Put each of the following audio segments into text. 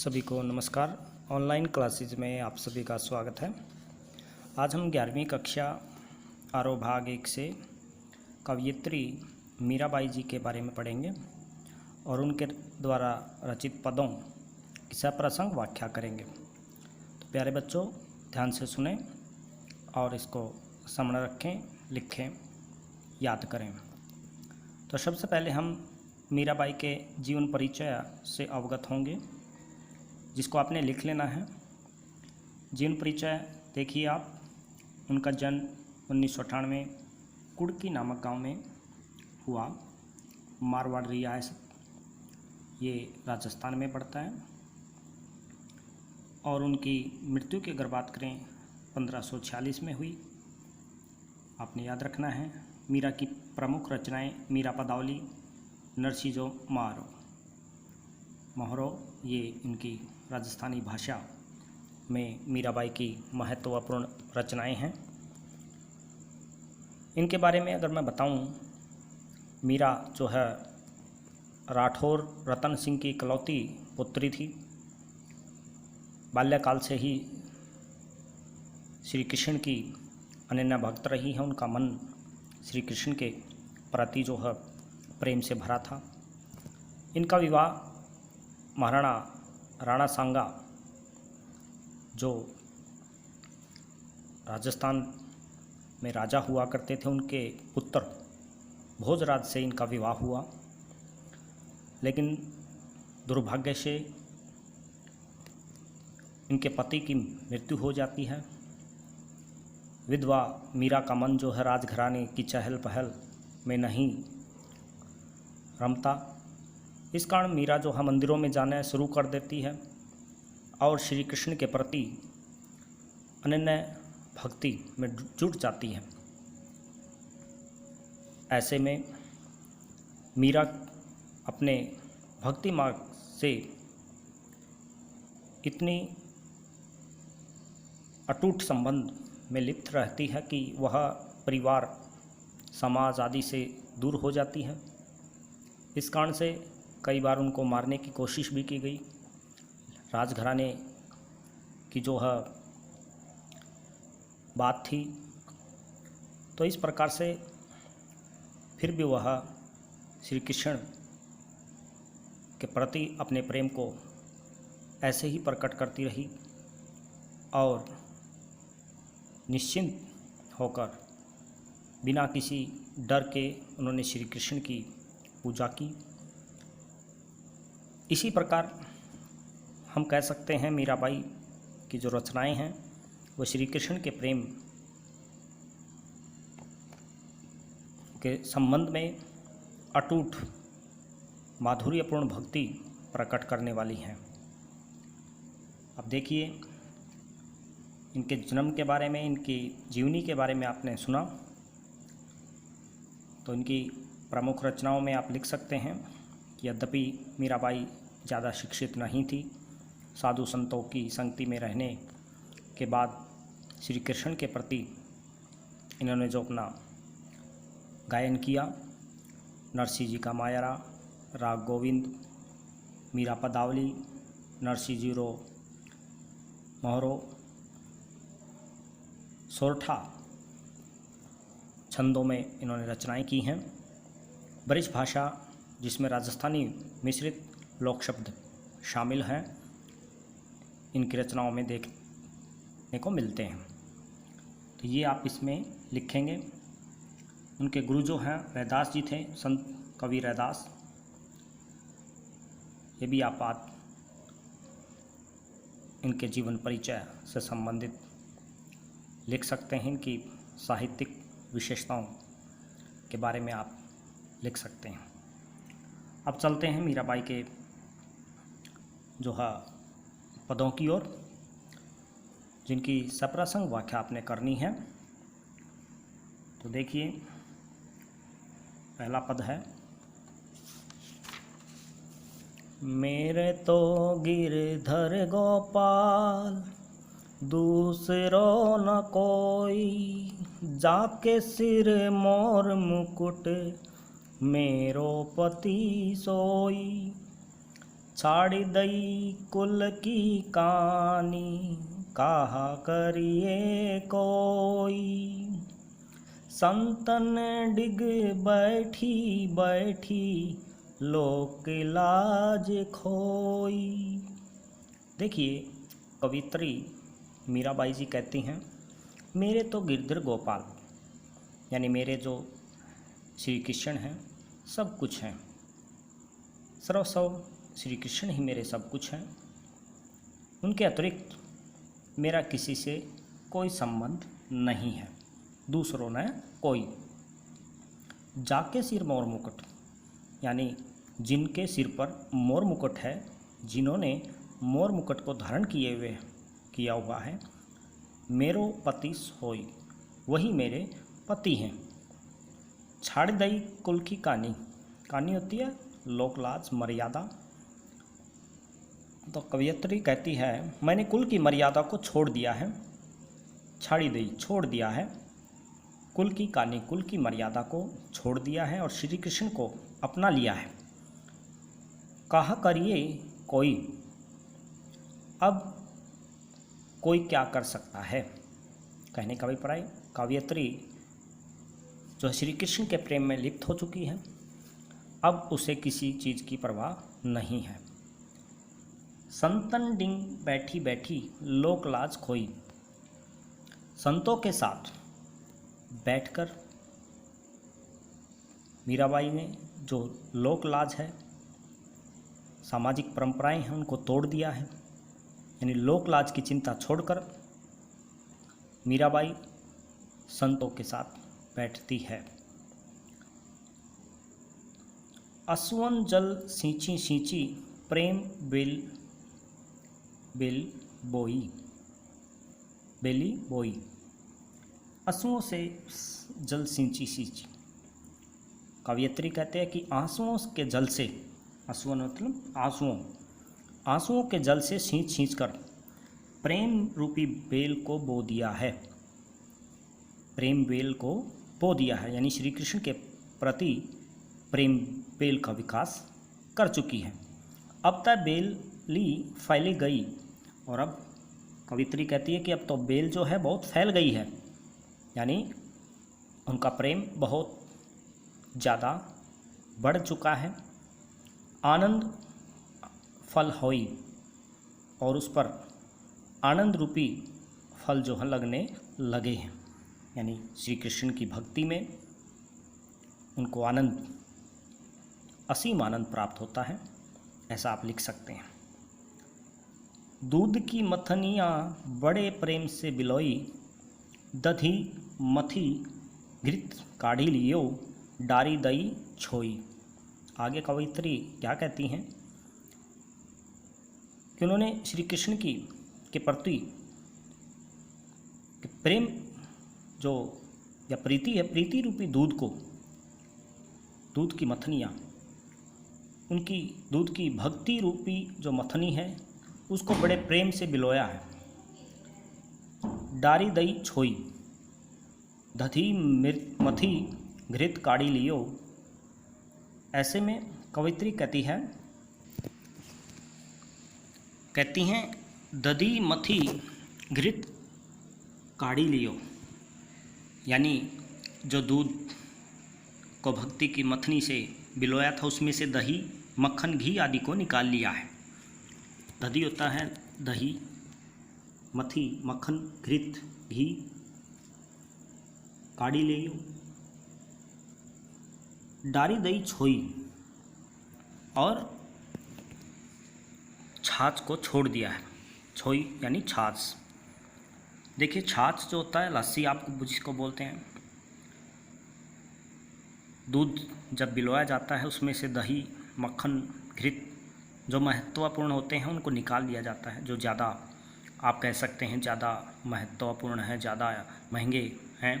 सभी को नमस्कार। ऑनलाइन क्लासेज में आप सभी का स्वागत है। आज हम 11वीं कक्षा आरोह भाग 1 से कवयित्री मीराबाई जी के बारे में पढ़ेंगे और उनके द्वारा रचित पदों की सप्रसंग व्याख्या करेंगे। तो प्यारे बच्चों, ध्यान से सुनें और इसको सामने रखें, लिखें, याद करें। तो सबसे पहले हम मीराबाई के जीवन परिचय से अवगत होंगे, जिसको आपने लिख लेना है। जीवन परिचय देखिए आप। उनका जन्म 1998 कुड़की नामक गांव में हुआ। मारवाड़ रियासत, ये राजस्थान में पड़ता है। और उनकी मृत्यु की अगर बात करें 1546 में हुई। आपने याद रखना है। मीरा की प्रमुख रचनाएं मीरा पदावली, नरसिंह मोहरो, ये इनकी राजस्थानी भाषा में मीराबाई की महत्वपूर्ण रचनाएं हैं। इनके बारे में अगर मैं बताऊं, मीरा जो है राठौर रतन सिंह की इकलौती पुत्री थी। बाल्यकाल से ही श्री कृष्ण की अनन्य भक्त रही है। उनका मन श्री कृष्ण के प्रति जो है प्रेम से भरा था। इनका विवाह महाराणा राणा सांगा, जो राजस्थान में राजा हुआ करते थे, उनके पुत्र भोजराज से इनका विवाह हुआ। लेकिन दुर्भाग्य से इनके पति की मृत्यु हो जाती है। विधवा मीरा का मन जो है राजघराने की चहल पहल में नहीं रमता। इस कारण मीरा जो है मंदिरों में जाना शुरू कर देती है और श्री कृष्ण के प्रति अनन्य भक्ति में जुट जाती है। ऐसे में मीरा अपने भक्ति मार्ग से इतनी अटूट संबंध में लिप्त रहती है कि वह परिवार, समाज आदि से दूर हो जाती है। इस कारण से कई बार उनको मारने की कोशिश भी की गई। राजघराने की जो है बात थी, तो इस प्रकार से फिर भी वह श्री कृष्ण के प्रति अपने प्रेम को ऐसे ही प्रकट करती रही और निश्चिंत होकर बिना किसी डर के उन्होंने श्री कृष्ण की पूजा की। इसी प्रकार हम कह सकते हैं मीराबाई की जो रचनाएं हैं वो श्री कृष्ण के प्रेम के संबंध में अटूट माधुर्यपूर्ण भक्ति प्रकट करने वाली हैं। अब देखिए, इनके जन्म के बारे में, इनकी जीवनी के बारे में आपने सुना, तो इनकी प्रमुख रचनाओं में आप लिख सकते हैं कि यद्यपि मीराबाई ज़्यादा शिक्षित नहीं थी, साधु संतों की संगति में रहने के बाद श्री कृष्ण के प्रति इन्होंने जो अपना गायन किया, नरसिंह जी का मायरा, राग गोविंद, मीरा पदावली, नरसिंह मोहरो, सोरठा छंदों में इन्होंने रचनाएं की हैं। ब्रज भाषा, जिसमें राजस्थानी मिश्रित लोक शब्द शामिल हैं, इनकी रचनाओं में देखने को मिलते हैं। तो ये आप इसमें लिखेंगे। उनके गुरु जो हैं रैदास जी थे, संत कवि रैदास। ये भी आप इनके जीवन परिचय से संबंधित लिख सकते हैं। इनकी साहित्यिक विशेषताओं के बारे में आप लिख सकते हैं। अब चलते हैं मीराबाई के जो है पदों की ओर, जिनकी सप्रसंग व्याख्या आपने करनी है। तो देखिए, पहला पद है, मेरे तो गिरधर गोपाल दूसरो न कोई, जाके सिर मोर मुकुट मेरो पति सोई, छाड़ दई कुल की कानी, कहा करिए कोई। संतन डिग बैठी बैठी, लोक लाज खोई। देखिए, कवित्री मीराबाई जी कहती हैं, मेरे तो गिरधर गोपाल यानी मेरे जो श्री कृष्ण हैं सब कुछ हैं, सर्वस्व श्री कृष्ण ही मेरे सब कुछ हैं। उनके अतिरिक्त मेरा किसी से कोई संबंध नहीं है, दूसरों ने कोई। जाके सिर मोर मुकुट यानी जिनके सिर पर मोर मुकुट है, जिन्होंने मोर मुकुट को धारण किया हुआ है, मेरो पति सोई, वही मेरे पति हैं। छाड़ दई कुल की कानी, कानी होती है लोकलाज मर्यादा। तो कवियत्री कहती है, मैंने कुल की मर्यादा को छोड़ दिया है। छाड़ी दई छोड़ दिया है, कुल की कानी कुल की मर्यादा को छोड़ दिया है और श्री कृष्ण को अपना लिया है। कहा करिए कोई, अब कोई क्या कर सकता है। कहने का अभिप्राय, कवियत्री जो श्री कृष्ण के प्रेम में लिप्त हो चुकी है, अब उसे किसी चीज़ की परवाह नहीं है। संतन डिंग बैठी बैठी, लोक लाज खोई। संतों के साथ बैठकर मीराबाई ने जो लोक लाज है, सामाजिक परंपराएं हैं, उनको तोड़ दिया है। यानी लोक लाज की चिंता छोड़कर मीराबाई संतों के साथ बैठती है। असुवन जल सींची सींची, प्रेम बेल बोई, बेली बोई। आंसुओं से जल सींची सींची। कवियत्री कहते हैं कि आंसुओं के जल से, आंसुओं मतलब आंसुओं के जल से सींच सींच कर प्रेम रूपी बेल को बो दिया है। प्रेम बेल को बो दिया है यानी श्री कृष्ण के प्रति प्रेम बेल का विकास कर चुकी है। अब तक बेली फैली गई, और अब कवित्री कहती है कि अब तो बेल जो है बहुत फैल गई है, यानी उनका प्रेम बहुत ज़्यादा बढ़ चुका है। आनंद फल होई, और उस पर आनंद रूपी फल जो है लगने लगे हैं, यानी श्री कृष्ण की भक्ति में उनको आनंद, असीम आनंद प्राप्त होता है, ऐसा आप लिख सकते हैं। दूध की मथनियाँ बड़े प्रेम से बिलोई, दधी मथी घृत काढ़ी लियो, डारी दई छोई। आगे कवित्री क्या कहती हैं कि उन्होंने श्री कृष्ण के प्रति प्रेम जो या प्रीति है, प्रीति रूपी दूध को, दूध की मथनियाँ, उनकी दूध की भक्ति रूपी जो मथनी है उसको बड़े प्रेम से बिलोया है। डारी दई छोई, दधी मथी घृत काढ़ी लियो। ऐसे में कवित्री कहती हैं दधी मथी घृत काढ़ी लियो, यानी जो दूध को भक्ति की मथनी से बिलोया था उसमें से दही, मक्खन, घी आदि को निकाल लिया है। दधी होता है दही, मथी मक्खन, घृत घी, काढ़ी लियो, डारी दही छोई, और छाछ को छोड़ दिया है। छोई यानी छाछ। देखिए छाछ जो होता है, लस्सी आपको जिसको बोलते हैं, दूध जब बिलोया जाता है उसमें से दही, मक्खन, घृत जो महत्वपूर्ण होते हैं उनको निकाल दिया जाता है। जो ज़्यादा आप कह सकते हैं ज़्यादा महत्वपूर्ण है, ज़्यादा महंगे हैं,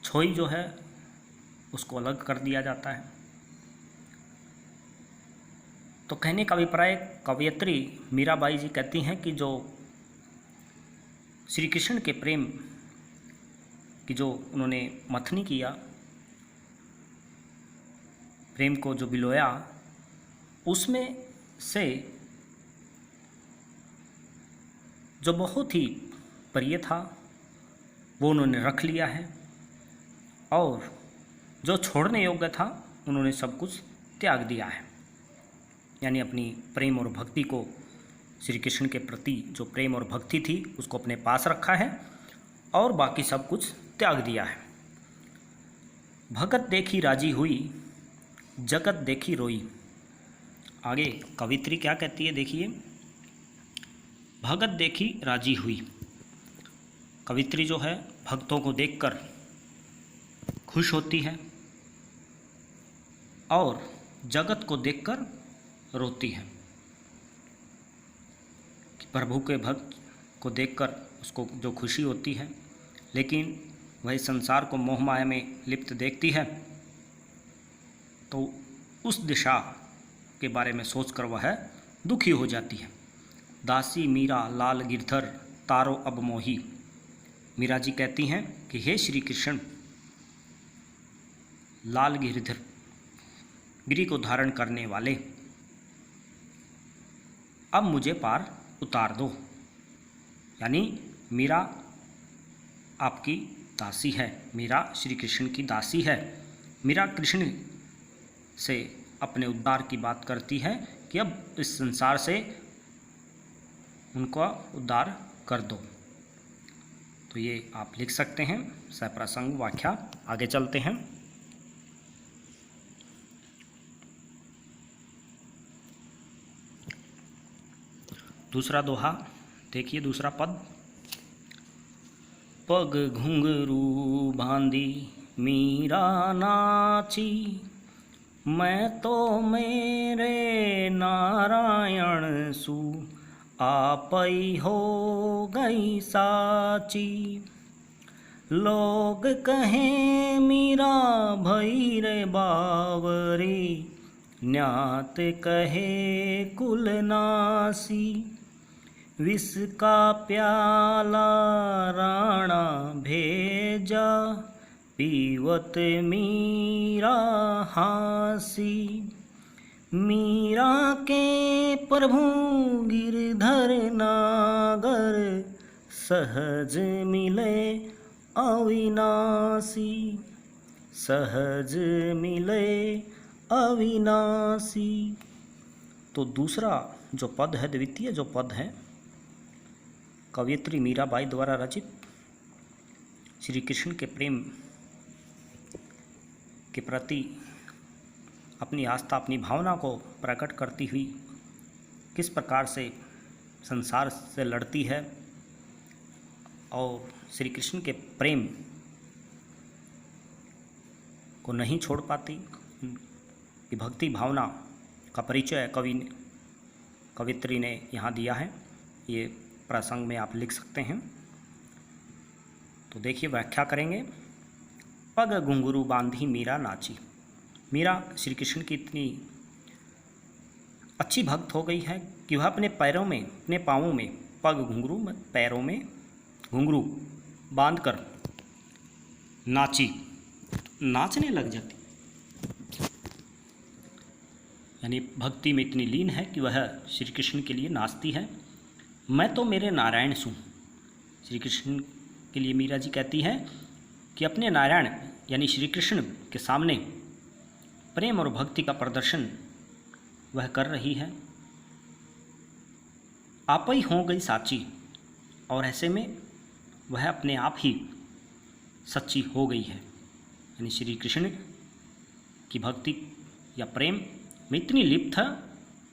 छोई जो है उसको अलग कर दिया जाता है। तो कहने का अभिप्राय, कवयित्री मीराबाई जी कहती हैं कि जो श्री कृष्ण के प्रेम की जो उन्होंने मथनी किया, प्रेम को जो बिलोया, उसमें से जो बहुत ही प्रिय था वो उन्होंने रख लिया है, और जो छोड़ने योग्य था उन्होंने सब कुछ त्याग दिया है। यानी अपनी प्रेम और भक्ति को, श्री कृष्ण के प्रति जो प्रेम और भक्ति थी उसको अपने पास रखा है और बाकी सब कुछ त्याग दिया है। भगत देखी राजी हुई, जगत देखी रोई। आगे कवित्री क्या कहती है देखिए, भगत देखी राजी हुई। कवित्री जो है भक्तों को देखकर खुश होती है और जगत को देखकर रोती है। प्रभु के भक्त को देखकर उसको जो खुशी होती है, लेकिन वह संसार को मोह माया में लिप्त देखती है तो उस दिशा के बारे में सोचकर वह दुखी हो जाती है। दासी मीरा लाल गिरधर तारो अब मोही। मीरा जी कहती हैं कि हे श्री कृष्ण, लाल गिरधर गिरी को धारण करने वाले, अब मुझे पार उतार दो। यानी मीरा आपकी दासी है, मीरा श्री कृष्ण की दासी है। मीरा कृष्ण से अपने उद्धार की बात करती है कि अब इस संसार से उनका उद्धार कर दो। तो ये आप लिख सकते हैं सप्रसंग व्याख्या। आगे चलते हैं। दूसरा दोहा देखिए, दूसरा पद। पग घुंघरू बांधी मीरा नाची, मैं तो मेरे नारायण सु आपई हो गई साची। लोग कहें मीरा भई रे बावरी, न्यात कहे कुलनासी। विष का प्याला राणा भेजा, पीवत मीरा हासी। मीरा के प्रभु गिरधर नागर, सहज मिले अविनाशी। सहज मिले अविनाशी। तो दूसरा जो पद है, द्वितीय जो पद है, कवयित्री मीराबाई द्वारा रचित श्री कृष्ण के प्रेम के प्रति अपनी आस्था, अपनी भावना को प्रकट करती हुई किस प्रकार से संसार से लड़ती है और श्री कृष्ण के प्रेम को नहीं छोड़ पाती, कि भक्ति भावना का परिचय कवित्री ने यहाँ दिया है। ये प्रसंग में आप लिख सकते हैं। तो देखिए व्याख्या करेंगे। पग घुंघरू बांधी मीरा नाची। मीरा श्री कृष्ण की इतनी अच्छी भक्त हो गई है कि वह अपने पैरों में, अपने पाँवों में पग घुंघरू, पैरों में घुंघरू बांधकर नाची, नाचने लग जाती। यानी भक्ति में इतनी लीन है कि वह श्री कृष्ण के लिए नाचती है। मैं तो मेरे नारायण सू। श्री कृष्ण के लिए मीरा जी कहती है कि अपने नारायण यानी श्री कृष्ण के सामने प्रेम और भक्ति का प्रदर्शन वह कर रही है। आप ही हो गई साची, और ऐसे में वह अपने आप ही सच्ची हो गई है। यानी श्री कृष्ण की भक्ति या प्रेम में इतनी लिप्त है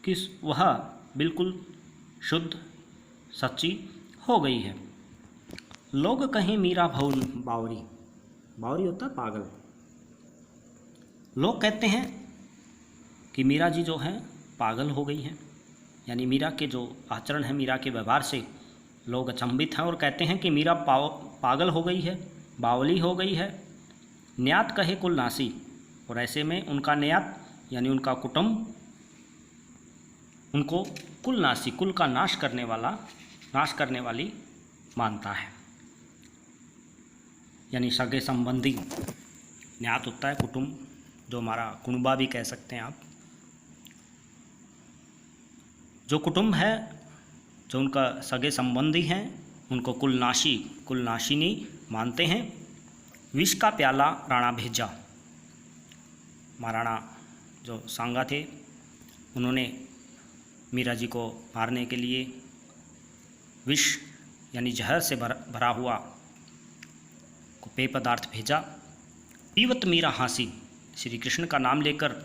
कि वह बिल्कुल शुद्ध सच्ची हो गई है। लोग कहें मीरा भवन बावरी, बावरी होता है पागल। लोग कहते हैं कि मीरा जी जो है पागल हो गई हैं। यानी मीरा के जो आचरण है, मीरा के व्यवहार से लोग अचंभित हैं और कहते हैं कि मीरा पागल हो गई है, बावली हो गई है। न्यात कहे कुल नासी, और ऐसे में उनका न्यात यानी उनका कुटुंब उनको कुल नासी, कुल का नाश करने वाली मानता है। यानी सगे संबंधी, न्यात होता है कुटुंब, जो हमारा कुणबा भी कह सकते हैं आप। जो कुटुंब है, जो उनका सगे संबंधी हैं, उनको कुलनाशिनी मानते हैं। विष का प्याला राणा भेजा। महाराणा जो सांगा थे, उन्होंने मीरा जी को मारने के लिए विष यानी जहर से भरा हुआ को पेय पदार्थ भेजा। पीवत मीरा हंसी। श्री कृष्ण का नाम लेकर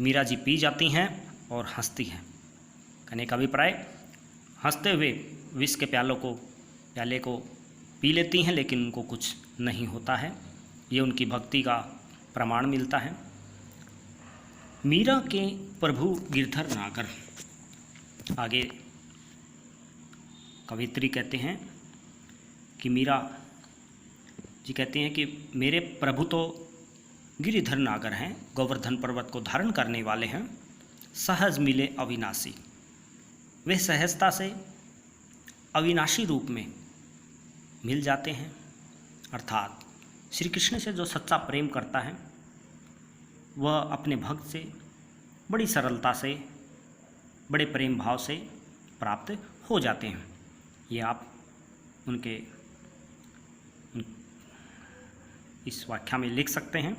मीरा जी पी जाती हैं और हंसती हैं। कहने का अभिप्राय, हंसते हुए विष के प्याले को पी लेती हैं, लेकिन उनको कुछ नहीं होता है। ये उनकी भक्ति का प्रमाण मिलता है। मीरा के प्रभु गिरधर नागर। आगे कवित्री कहते हैं कि मीरा जी कहते हैं कि मेरे प्रभु तो गिरिधर नागर हैं, गोवर्धन पर्वत को धारण करने वाले हैं। सहज मिले अविनाशी। वे सहजता से अविनाशी रूप में मिल जाते हैं। अर्थात श्री कृष्ण से जो सच्चा प्रेम करता है वह अपने भक्त से बड़ी सरलता से, बड़े प्रेम भाव से प्राप्त हो जाते हैं। ये आप उनके इस व्याख्या में लिख सकते हैं।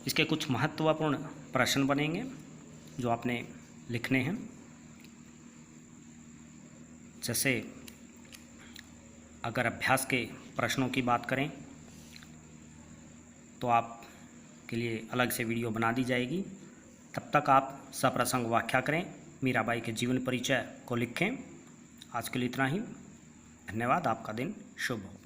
इसके कुछ महत्वपूर्ण प्रश्न बनेंगे जो आपने लिखने हैं। जैसे अगर अभ्यास के प्रश्नों की बात करें तो आपके लिए अलग से वीडियो बना दी जाएगी। तब तक आप सप्रसंग व्याख्या करें, मीराबाई के जीवन परिचय को लिखें। आज के लिए इतना ही। धन्यवाद। आपका दिन शुभ हो।